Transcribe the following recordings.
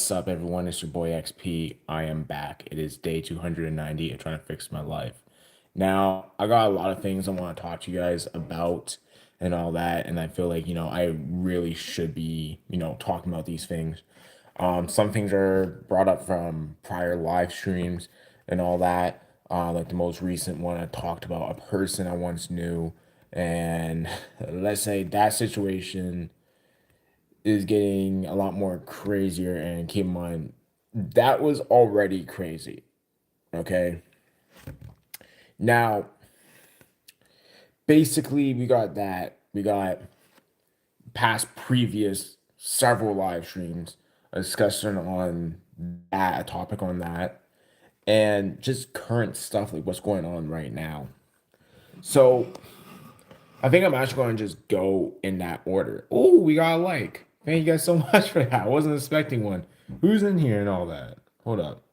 What's up, everyone? It's your boy XP. I am back. It is day 290 of trying to fix my life. Now, I got a lot of things I want to talk to you guys about and all that, and I feel like, I really should be, talking about these things. Some things are brought up from prior live streams and all that. Like the most recent one, I talked about a person I once knew, and let's say that situation is getting a lot more crazier. And keep in mind, that was already crazy. Okay. Now, basically, we got that. We got past previous several live streams, a discussion on that, a topic on that, and just current stuff like what's going on right now. So, I think I'm actually going to just go in that order. Oh, we got a like. Thank you guys so much for that. I wasn't expecting one. Who's in here and all that? Hold up.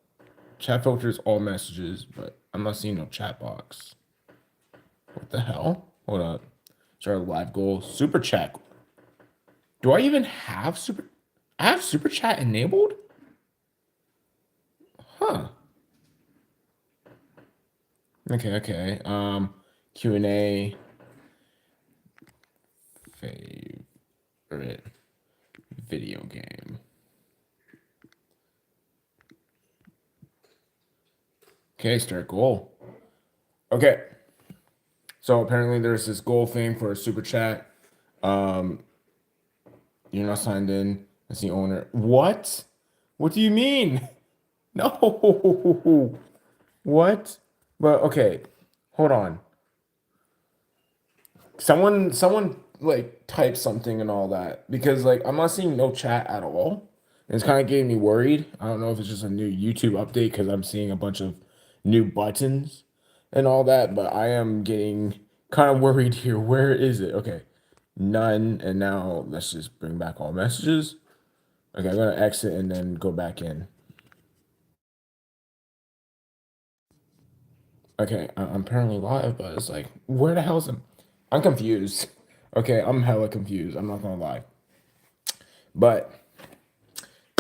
Chat filters all messages, but I'm not seeing no chat box. What the hell? Hold up. Start a live goal. Super chat. Do I even have super? I have super chat enabled? Huh. Okay. Q&A. Favorite video game. Okay, start goal. Okay. So apparently there's this goal thing for a super chat. Um, you're not signed in as the owner. What? What do you mean? No. What? But okay, hold on. Someone like type something and all that because like I'm not seeing no chat at all. And it's kind of getting me worried. I don't know if it's just a new YouTube update because I'm seeing a bunch of new buttons and all that, but I am getting kind of worried here. Where is it? Okay, none. And now let's just bring back all messages. Okay, I'm gonna exit and then go back in. Okay, I'm apparently live, but it's like, where the hell's him? I'm confused. Okay, I'm hella confused. I'm not gonna lie. But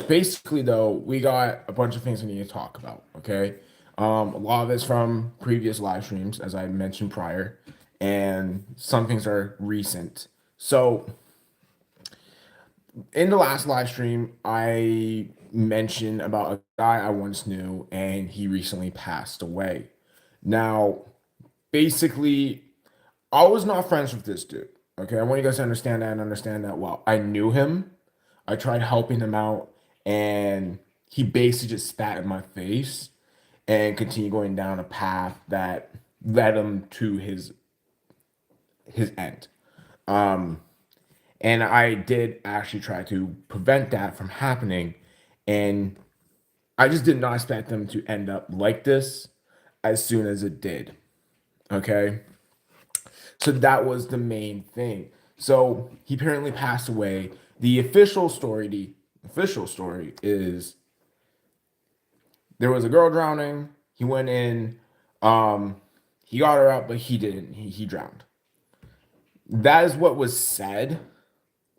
basically, though, we got a bunch of things we need to talk about. Okay, a lot of it's from previous live streams, as I mentioned prior, and some things are recent. So, in the last live stream, I mentioned about a guy I once knew, and he recently passed away. Now, basically, I was not friends with this dude. Okay, I want you guys to understand that and understand that well. I knew him. I tried helping him out, and he basically just spat in my face and continued going down a path that led him to his end. Um, and I did actually try to prevent that from happening, and I just did not expect them to end up like this as soon as it did. Okay. So that was the main thing. So he apparently passed away. The official story is there was a girl drowning. He went in, um, he got her out, but he didn't. He drowned. That is what was said,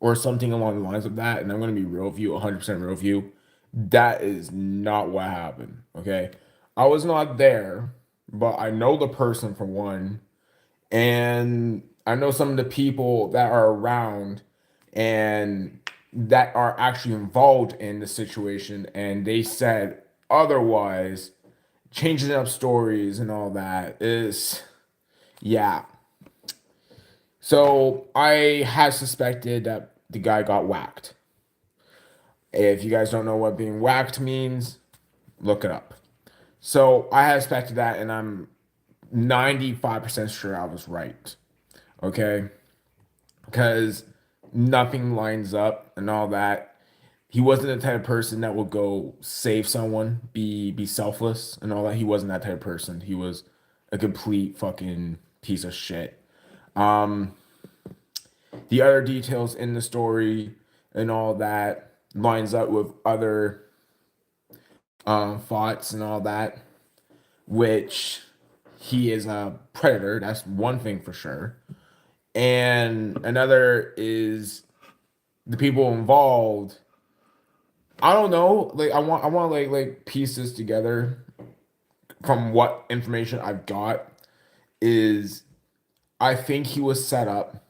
or something along the lines of that. And I'm gonna be real with you, 100% real with you. That is not what happened. Okay. I was not there, but I know the person for one. And I know some of the people that are around and that are actually involved in the situation, and they said otherwise. Changing up stories and all that is, yeah. So I had suspected that the guy got whacked. If you guys don't know what being whacked means, look it up. So I had suspected that, and I'm 95% sure I was right. Okay, because nothing lines up and all that. He wasn't the type of person that would go save someone, be selfless and all that. He wasn't that type of person. He was a complete fucking piece of shit. Um, the other details in the story and all that lines up with other thoughts and all that, which he is a predator. That's one thing for sure. And another is the people involved I don't know. Like I want to like piece this together from what information I've got is I think he was set up,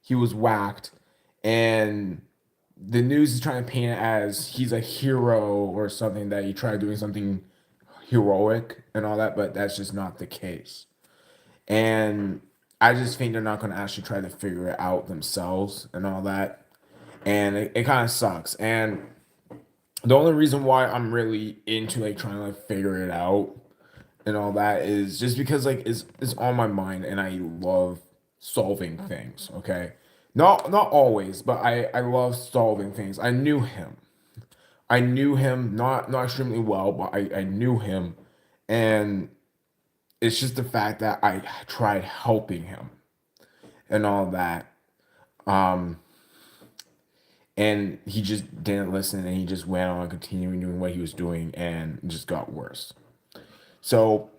he was whacked, and the news is trying to paint it as he's a hero or something that he tried doing something heroic and all that, but that's just not the case. And I just think they're not going to actually try to figure it out themselves and all that. And it kind of sucks. And the only reason why I'm really into like trying to like figure it out and all that is just because like it's on my mind and I love solving things. Okay, not always, but I love solving things. I knew him not extremely well, but I knew him, and it's just the fact that I tried helping him and all that. Um, and he just didn't listen, and he just went on continuing doing what he was doing, and it just got worse. So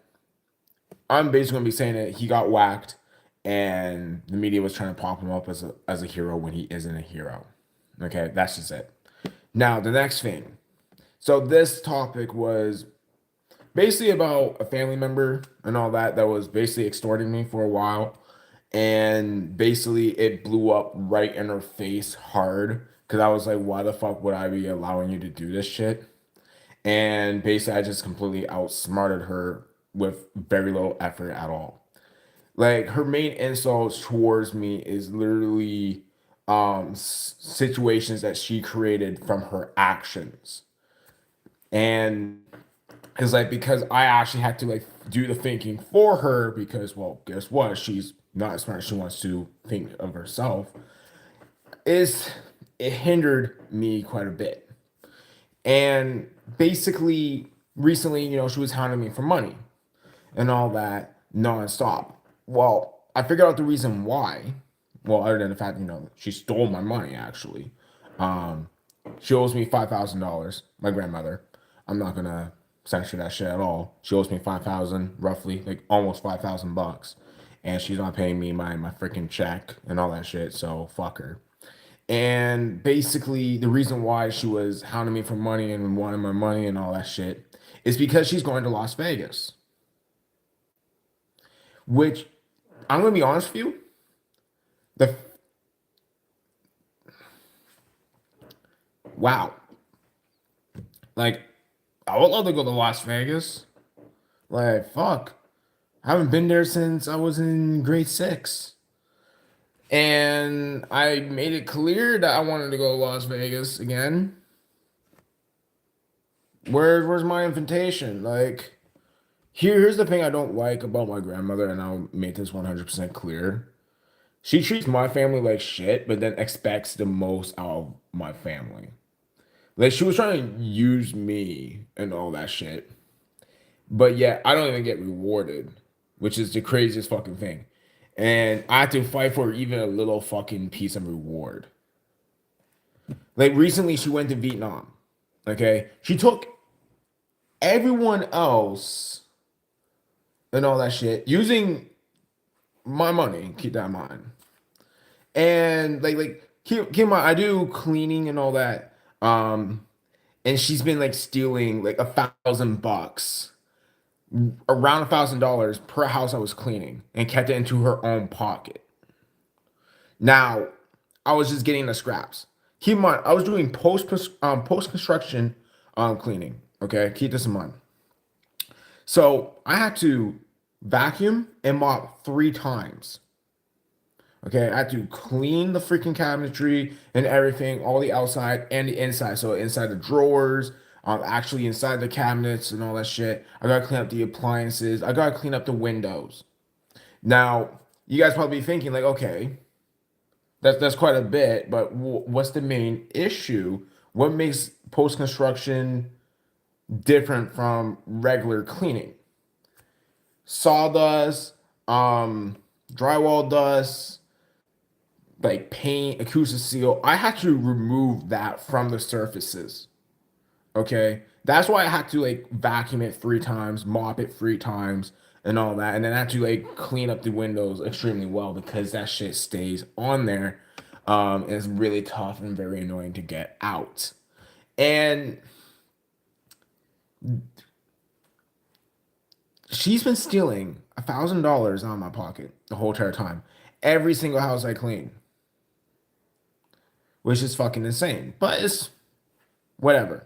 I'm basically gonna be saying that he got whacked, and the media was trying to pop him up as a hero when he isn't a hero. Okay, that's just it. Now the next thing. So this topic was basically about a family member and all that that was basically extorting me for a while, and basically it blew up right in her face hard because I was like, why the fuck would I be allowing you to do this shit? And basically I just completely outsmarted her with very little effort at all. Like her main insults towards me is literally situations that she created from her actions. And it's like because I actually had to like do the thinking for her because well, guess what? She's not as smart as she wants to think of herself. Is it hindered me quite a bit. And basically recently, she was hounding me for money and all that nonstop. Well, I figured out the reason why. Well, other than the fact, she stole my money actually. Um, she owes me $5,000. My grandmother. I'm not gonna censure that shit at all. She owes me 5,000, roughly, like almost $5,000, and she's not paying me my freaking check and all that shit. So fuck her. And basically, the reason why she was hounding me for money and wanting my money and all that shit is because she's going to Las Vegas. Which I'm gonna be honest with you, the wow, like I would love to go to Las Vegas. Like fuck, I haven't been there since I was in grade 6, and I made it clear that I wanted to go to Las Vegas again. Where's my invitation? Like here's the thing I don't like about my grandmother, and I'll make this 100% clear. She treats my family like shit, but then expects the most out of my family. Like she was trying to use me and all that shit. But yet I don't even get rewarded, which is the craziest fucking thing. And I have to fight for even a little fucking piece of reward. Like recently she went to Vietnam. Okay? She took everyone else and all that shit using my money, keep that in mind. And keep in mind, I do cleaning and all that. And she's been like stealing like $1,000, around $1,000 per house I was cleaning, and kept it into her own pocket. Now, I was just getting the scraps. Keep in mind, I was doing post construction cleaning. Okay, keep this in mind. So I had to vacuum and mop 3 times. Okay, I had to clean the freaking cabinetry and everything, all the outside and the inside. So inside the drawers, actually inside the cabinets and all that shit. I gotta clean up the appliances. I gotta clean up the windows. Now, you guys probably be thinking like, okay, that's quite a bit, but what's the main issue? What makes post construction different from regular cleaning? Sawdust, drywall dust, like paint, acoustic seal. I had to remove that from the surfaces. Okay. That's why I had to like vacuum it 3 times, mop it 3 times, and all that. And then I had to like clean up the windows extremely well because that shit stays on there. And it's really tough and very annoying to get out. And she's been stealing $1,000 out of my pocket the whole entire time. Every single house I clean, which is fucking insane. But it's whatever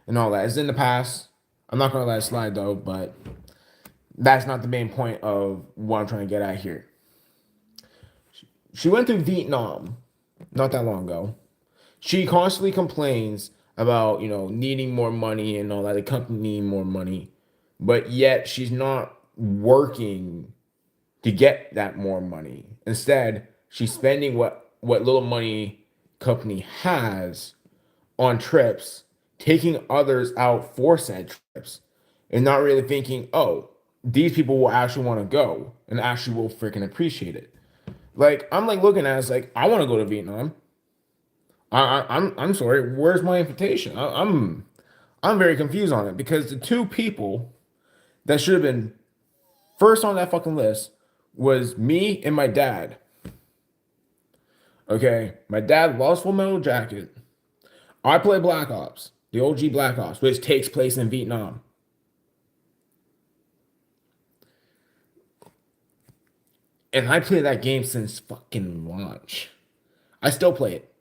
and all that. It's in the past. I'm not gonna let it slide though, but that's not the main point of what I'm trying to get at here. She went through Vietnam not that long ago. She constantly complains about, needing more money and all that, the company needing more money, but yet she's not working to get that more money. Instead, she's spending what little money company has on trips, taking others out for said trips, and not really thinking, oh, these people will actually want to go and actually will freaking appreciate it. Like I'm like looking at it, it's like I want to go to Vietnam. I'm sorry. Where's my invitation? I'm very confused on it because the two people that should have been first on that fucking list was me and my dad. Okay, my dad loves Full Metal Jacket. I play Black Ops, the OG Black Ops, which takes place in Vietnam. And I play that game since fucking launch. I still play it.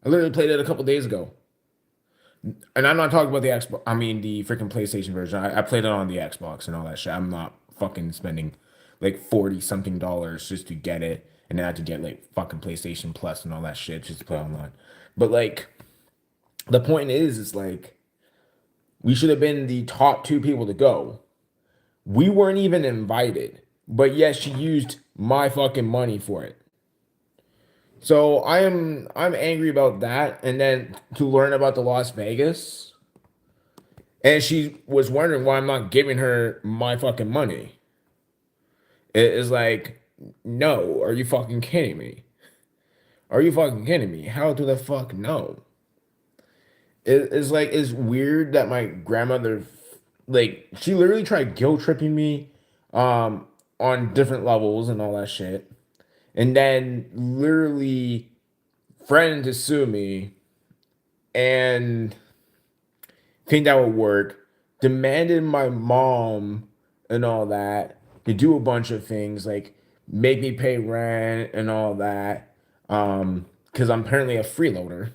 I literally played it a couple days ago. And I'm not talking about the Xbox. I mean, the freaking PlayStation version. I played it on the Xbox and all that shit. I'm not fucking spending like 40 something dollars just to get it. And then I have to get like fucking PlayStation Plus and all that shit just to play online. But like, the point is, it's like, we should have been the top two people to go. We weren't even invited. But yet she used my fucking money for it. So I'm angry about that. And then to learn about the Las Vegas, and she was wondering why I'm not giving her my fucking money. It is like, no, are you fucking kidding me? Are you fucking kidding me? How do the fuck no? It's like it's weird that my grandmother, like, she literally tried guilt tripping me, on different levels and all that shit, and then literally threatened to sue me and think that would work, demanded my mom and all that to do a bunch of things like make me pay rent and all that. Because I'm apparently a freeloader.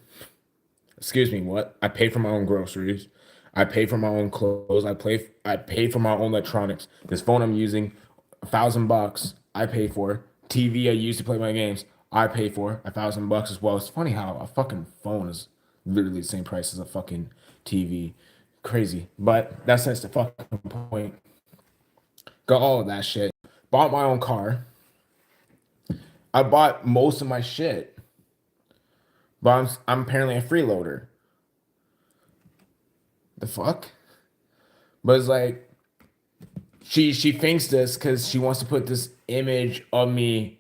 Excuse me, what? I pay for my own groceries. I pay for my own clothes. I pay for my own electronics. This phone I'm using, $1,000 I pay for. TV I use to play my games, I pay for $1,000 as well. It's funny how a fucking phone is literally the same price as a fucking TV. Crazy. But that's the fucking point. Got all of that shit. Bought my own car. I bought most of my shit. But I'm apparently a freeloader. The fuck? But it's like she thinks this because she wants to put this image of me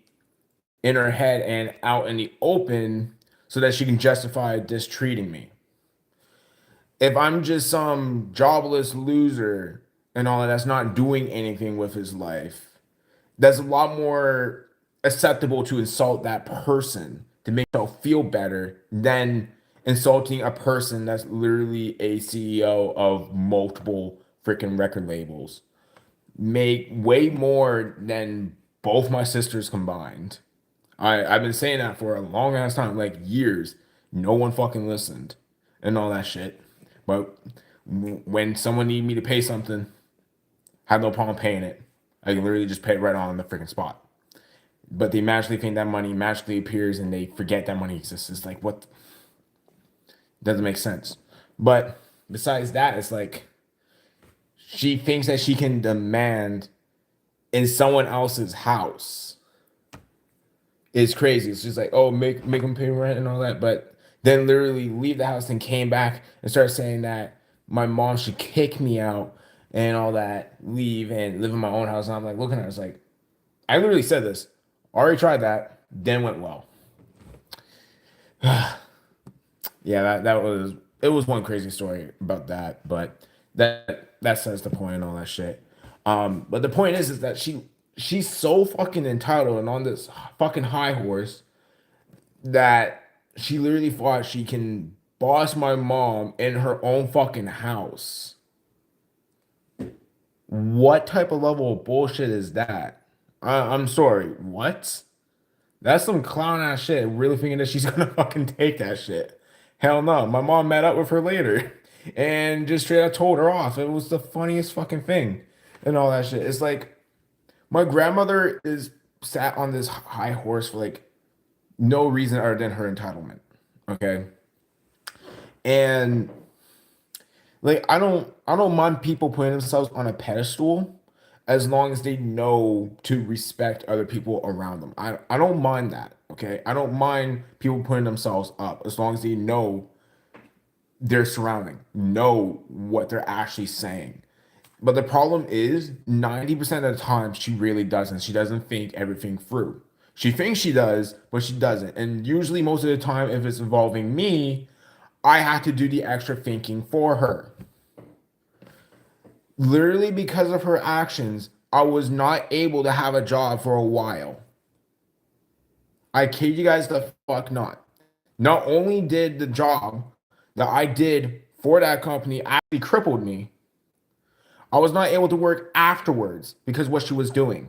in her head and out in the open so that she can justify mistreating me. If I'm just some jobless loser and all that's not doing anything with his life, that's a lot more acceptable to insult that person to make yourself feel better than insulting a person that's literally a CEO of multiple freaking record labels. Make way more than both my sisters combined. I've been saying that for a long ass time, like years. No one fucking listened and all that shit. But when someone need me to pay something, I have no problem paying it. I can literally just pay it right on the freaking spot. But they magically think that money magically appears and they forget that money exists. It's like, what? Doesn't make sense. But besides that, it's like she thinks that she can demand in someone else's house. It's crazy. It's just like, oh, make them pay rent and all that. But then literally leave the house and came back and started saying that my mom should kick me out and all that, leave and live in my own house. And I'm like, looking at her, I was like, I literally said this. Already tried that, then went well. Yeah, that was it was one crazy story about that, but that says the point and all that shit. But the point is that she's so fucking entitled and on this fucking high horse that she literally thought she can boss my mom in her own fucking house. What type of level of bullshit is that? I'm sorry, what? That's some clown ass shit. Really thinking that she's gonna fucking take that shit. Hell no. My mom met up with her later and just straight up told her off. It was the funniest fucking thing and all that shit. It's like my grandmother is sat on this high horse for like no reason other than her entitlement. Okay. And like I don't mind people putting themselves on a pedestal as long as they know to respect other people around them. I don't mind that. Okay. I don't mind people putting themselves up as long as they know their surrounding, know what they're actually saying. But the problem is 90% of the time she really doesn't. She doesn't think everything through. She thinks she does, but she doesn't. And usually most of the time, if it's involving me, I have to do the extra thinking for her. Literally because of her actions, I was not able to have a job for a while. I kid you guys the fuck not. Not only did the job that I did for that company actually crippled me, I was not able to work afterwards because what she was doing.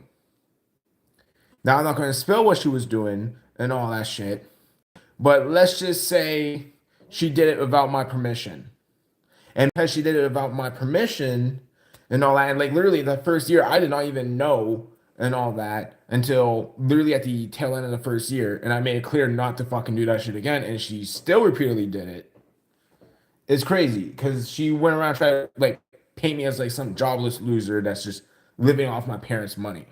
Now I'm not going to spill what she was doing and all that shit, but let's just say she did it without my permission. And because she did it without my permission and all that, and like literally the first year, I did not even know and all that until literally at the tail end of the first year. And I made it clear not to fucking do that shit again. And she still repeatedly did it. It's crazy because she went around trying to like paint me as like some jobless loser that's just living off my parents' money.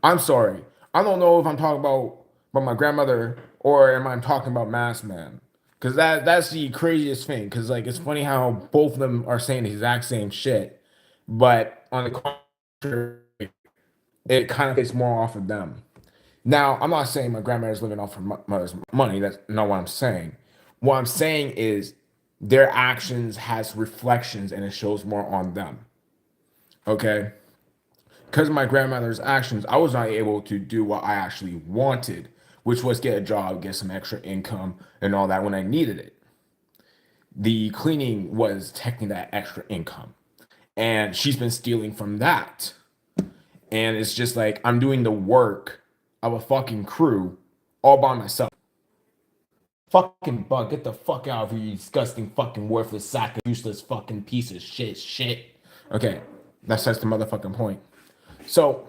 I'm sorry. I don't know if I'm talking about my grandmother or am I talking about Mass Man? Because that's the craziest thing. Because like it's funny how both of them are saying the exact same shit, but on the contrary, it kind of gets more off of them. Now, I'm not saying my grandmother's living off her mother's money. That's not what I'm saying. What I'm saying is their actions has reflections and it shows more on them. Okay? Because of my grandmother's actions, I was not able to do what I actually wanted, which was get a job, get some extra income, and all that when I needed it. The cleaning was technically that extra income. And she's been stealing from that. And it's just like I'm doing the work of a fucking crew all by myself. Fucking bug, get the fuck out of here, you disgusting fucking worthless sack of useless fucking piece of shit. Okay, that's the motherfucking point. So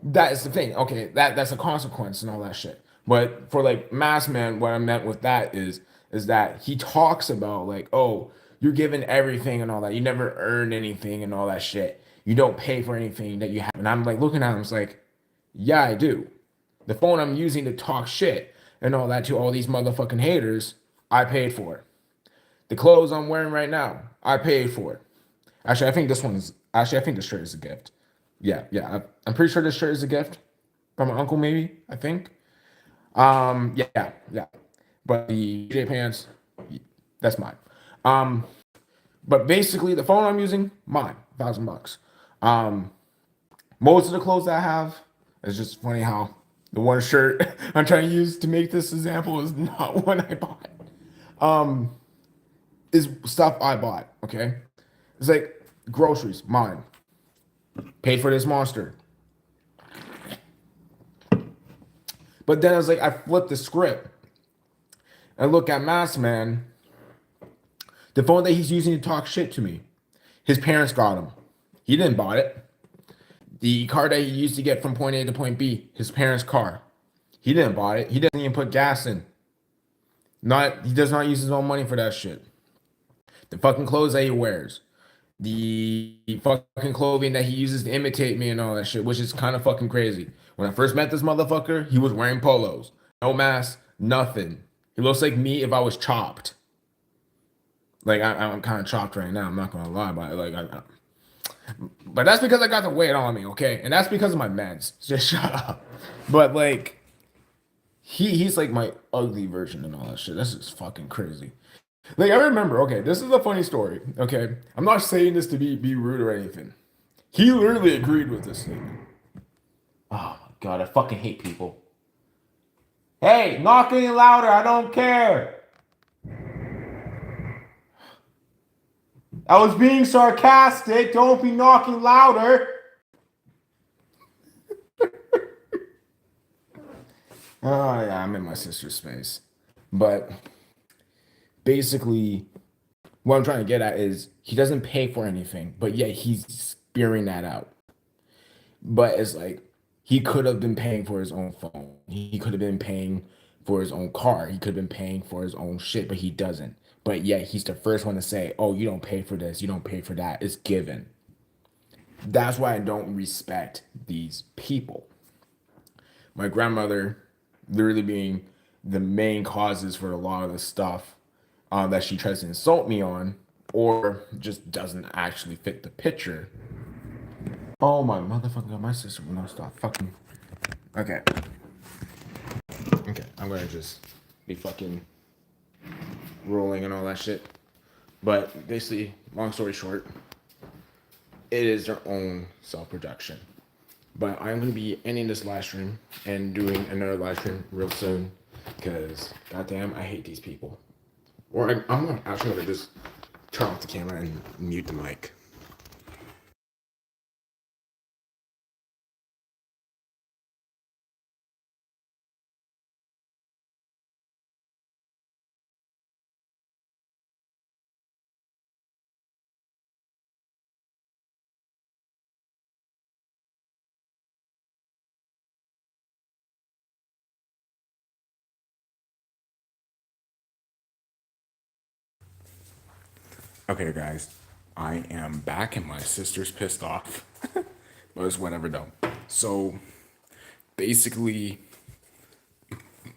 that is the thing. Okay, that's a consequence and all that shit. But for like Mass Man, what I meant with that is that he talks about like, oh, you're given everything and all that. You never earned anything and all that shit. You don't pay for anything that you have. And I'm like looking at him, it's like, yeah, I do. The phone I'm using to talk shit and all that to all these motherfucking haters, I paid for. The clothes I'm wearing right now, I paid for. Actually, I think this shirt is a gift. Yeah. I'm pretty sure this shirt is a gift from my uncle, maybe, I think. Yeah. But the J pants, that's mine. But basically the phone I'm using, mine, $1,000. Most of the clothes that I have, it's just funny how the one shirt I'm trying to use to make this example is not one I bought. Is stuff I bought, okay? It's like groceries, mine. Paid for this monster. But then it's like I flipped the script and look at Mass Man, the phone that he's using to talk shit to me. His parents got him. He didn't buy it. The car that he used to get from point A to point B, his parents' car. He didn't buy it. He doesn't even put gas in. He does not use his own money for that shit. The fucking clothes that he wears. The fucking clothing that he uses to imitate me and all that shit, which is kind of fucking crazy. When I first met this motherfucker, he was wearing polos. No mask, nothing. He looks like me if I was chopped. Like, I'm kind of chopped right now. I'm not going to lie about it. But that's because I got the weight on me, okay? And that's because of my meds. Just shut up. But, like, he's like my ugly version and all that shit. This is fucking crazy. Like, I remember, okay, this is a funny story, okay? I'm not saying this to be rude or anything. He literally agreed with this statement. Oh, my God, I fucking hate people. Hey, knock any louder, I don't care. I was being sarcastic. Don't be knocking louder. Oh yeah, I'm in my sister's space. But basically, what I'm trying to get at is he doesn't pay for anything, but yet he's spearing that out. But it's like he could have been paying for his own phone. He could have been paying for his own car. He could have been paying for his own shit, but he doesn't. But yet he's the first one to say, "Oh, you don't pay for this. You don't pay for that." It's given. That's why I don't respect these people. My grandmother literally being the main causes for a lot of the stuff that she tries to insult me on or just doesn't actually fit the picture. Oh my motherfucker, God, my sister will not stop fucking. Okay. Okay, I'm gonna just be fucking rolling and all that shit. But basically, long story short, it is their own self production. But I'm gonna be ending this live stream and doing another live stream real soon. Because, goddamn, I hate these people. Or I'm actually gonna just turn off the camera and mute the mic. Okay, guys, I am back and my sister's pissed off. But it's whatever though. So basically,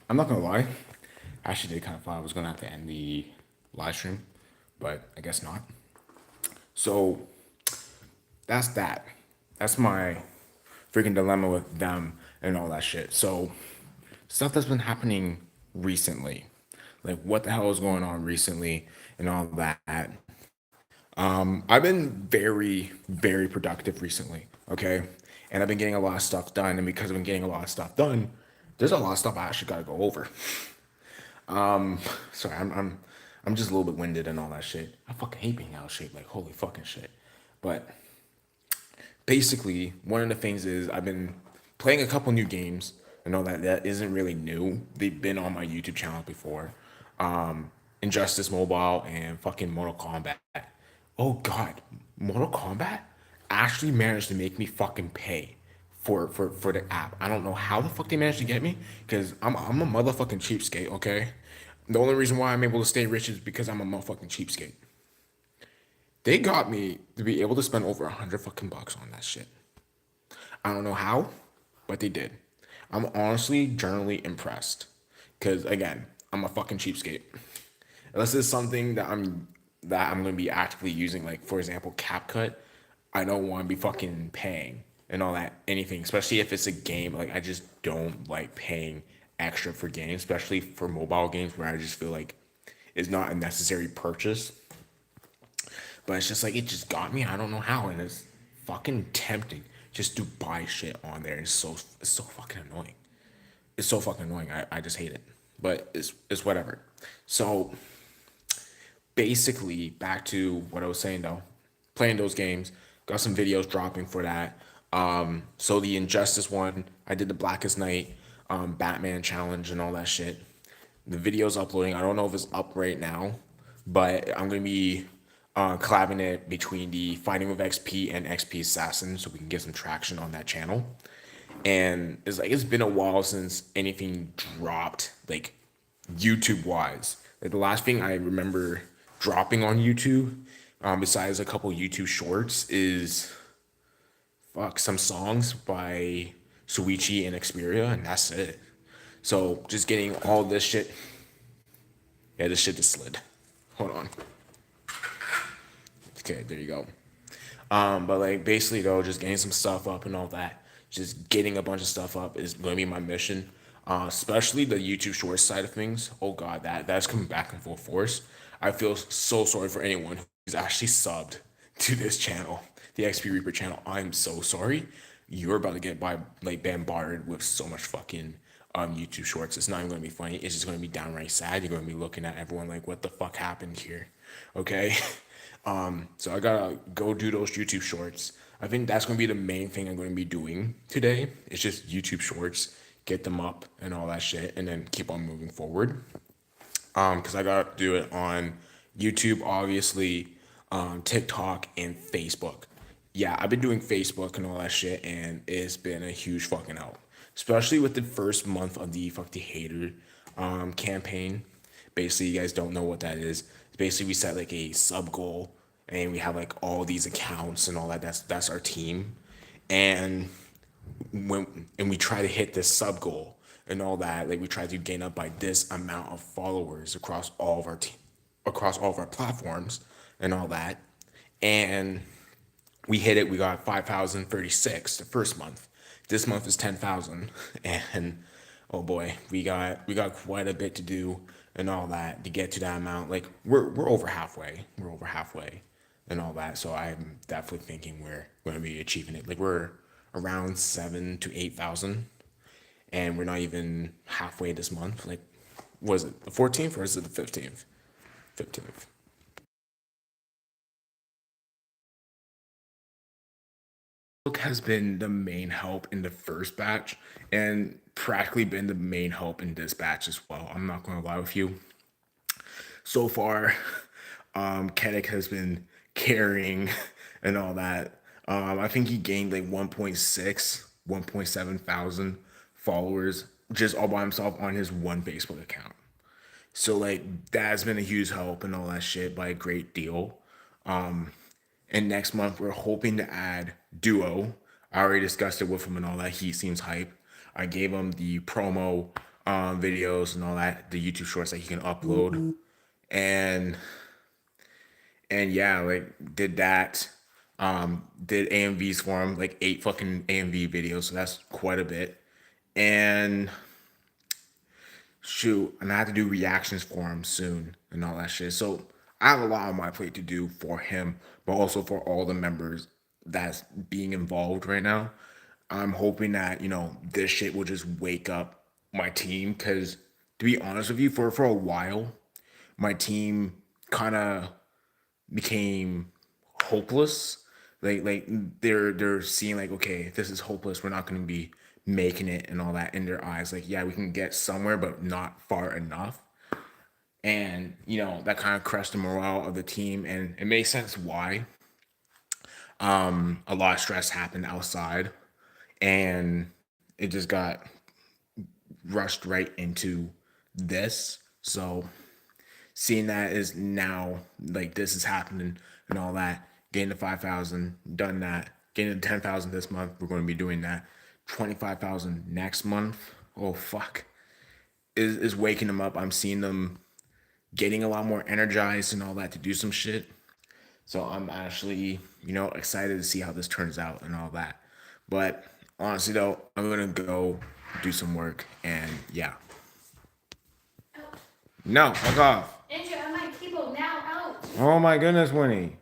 I'm not gonna lie. I actually did kind of thought I was gonna have to end the live stream, but I guess not. So that's that. That's my freaking dilemma with them and all that shit. So stuff that's been happening recently, like what the hell is going on recently and all that. I've been very, very productive recently. Okay. And I've been getting a lot of stuff done. And because I've been getting a lot of stuff done, there's a lot of stuff I actually got to go over. Sorry, I'm just a little bit winded and all that shit. I fucking hate being out of shape. Like, holy fucking shit. But basically, one of the things is I've been playing a couple new games. I know that isn't really new. They've been on my YouTube channel before. Injustice Mobile and fucking Mortal Kombat. Oh god, Mortal Kombat actually managed to make me fucking pay for the app. I don't know how the fuck they managed to get me because I'm a motherfucking cheapskate. Okay, the only reason why I'm able to stay rich is because I'm a motherfucking cheapskate. They got me to be able to spend over 100 fucking bucks on that shit. I don't know how, but they did. I'm honestly generally impressed. Cause again, I'm a fucking cheapskate. Unless it's something that I'm gonna be actively using, like for example, CapCut, I don't want to be fucking paying and all that anything, especially if it's a game. Like I just don't like paying extra for games, especially for mobile games where I just feel like it's not a necessary purchase. But it's just like it just got me. I don't know how, and it's fucking tempting just to buy shit on there. It's so fucking annoying. It's so fucking annoying. I just hate it. But it's whatever. So basically, back to what I was saying though, playing those games, got some videos dropping for that. So the Injustice one, I did the Blackest Night, Batman challenge and all that shit. The video's uploading. I don't know if it's up right now, but I'm gonna be collabing it between the Fighting with XP and XP Assassin, so we can get some traction on that channel. And it's like it's been a while since anything dropped, like YouTube wise. Like the last thing I remember dropping on YouTube, besides a couple YouTube shorts, is fuck some songs by Suichi and Xperia, and that's it. So just getting all this shit. Yeah, this shit just slid. Hold on. Okay, there you go. But like basically though, just getting some stuff up and all that, just getting a bunch of stuff up is going to be my mission. Especially the YouTube Shorts side of things. Oh god, that's coming back in full force. I feel so sorry for anyone who's actually subbed to this channel, the XP Reaper channel. I'm so sorry. You're about to get bombarded with so much fucking YouTube Shorts. It's not even gonna be funny. It's just gonna be downright sad. You're gonna be looking at everyone like, what the fuck happened here? Okay. So I gotta go do those YouTube shorts. I think that's gonna be the main thing I'm gonna be doing today. It's just YouTube shorts, get them up and all that shit, and then keep on moving forward. Because I gotta do it on YouTube, obviously, TikTok, and Facebook. Yeah, I've been doing Facebook and all that shit, and it's been a huge fucking help, especially with the first month of the Fuck the Hater campaign. Basically, you guys don't know what that is. Basically, we set like a sub goal, and we have like all these accounts and all that. That's our team, and we try to hit this sub goal and all that, like we try to gain up by this amount of followers across all of our across all of our platforms and all that, and we hit it. We got 5,036 the first month. This month is 10,000, and oh boy, we got quite a bit to do and all that to get to that amount. Like we're over halfway. We're over halfway and all that. So I'm definitely thinking we're going to be achieving it. Like we're around 7 to 8,000, and we're not even halfway this month. Like, was it the 14th or is it the 15th? 15th. Book has been the main help in the first batch and practically been the main help in this batch as well. I'm not going to lie with you. So far, Kennick has been carrying and all that. I think he gained like 1.6, 1.7 thousand followers just all by himself on his one Facebook account. So like that's been a huge help and all that shit by a great deal. And next month we're hoping to add Duo. I already discussed it with him and all that. He seems hype. I gave him the promo videos and all that, the YouTube shorts that he can upload, and yeah, like did that. Did AMVs for him, like 8 fucking AMV videos, so that's quite a bit. And shoot, and I have to do reactions for him soon and all that shit. So I have a lot on my plate to do for him, but also for all the members that's being involved right now. I'm hoping that, this shit will just wake up my team, because to be honest with you, for a while, my team kind of became hopeless. Like they're seeing like, okay, this is hopeless. We're not going to be making it and all that in their eyes. Like, yeah, we can get somewhere, but not far enough. And that kind of crushed the morale of the team, and it makes sense why. A lot of stress happened outside, and it just got rushed right into this. So seeing that is now like this is happening and all that. Getting to 5,000, done that. Getting to 10,000 this month, we're going to be doing that. 25,000 next month. Oh fuck, is waking them up. I'm seeing them getting a lot more energized and all that to do some shit. So I'm actually, excited to see how this turns out and all that. But honestly though, I'm gonna go do some work, and yeah. No, fuck off. Andrew, on my keyboard now out. Oh my goodness, Winnie.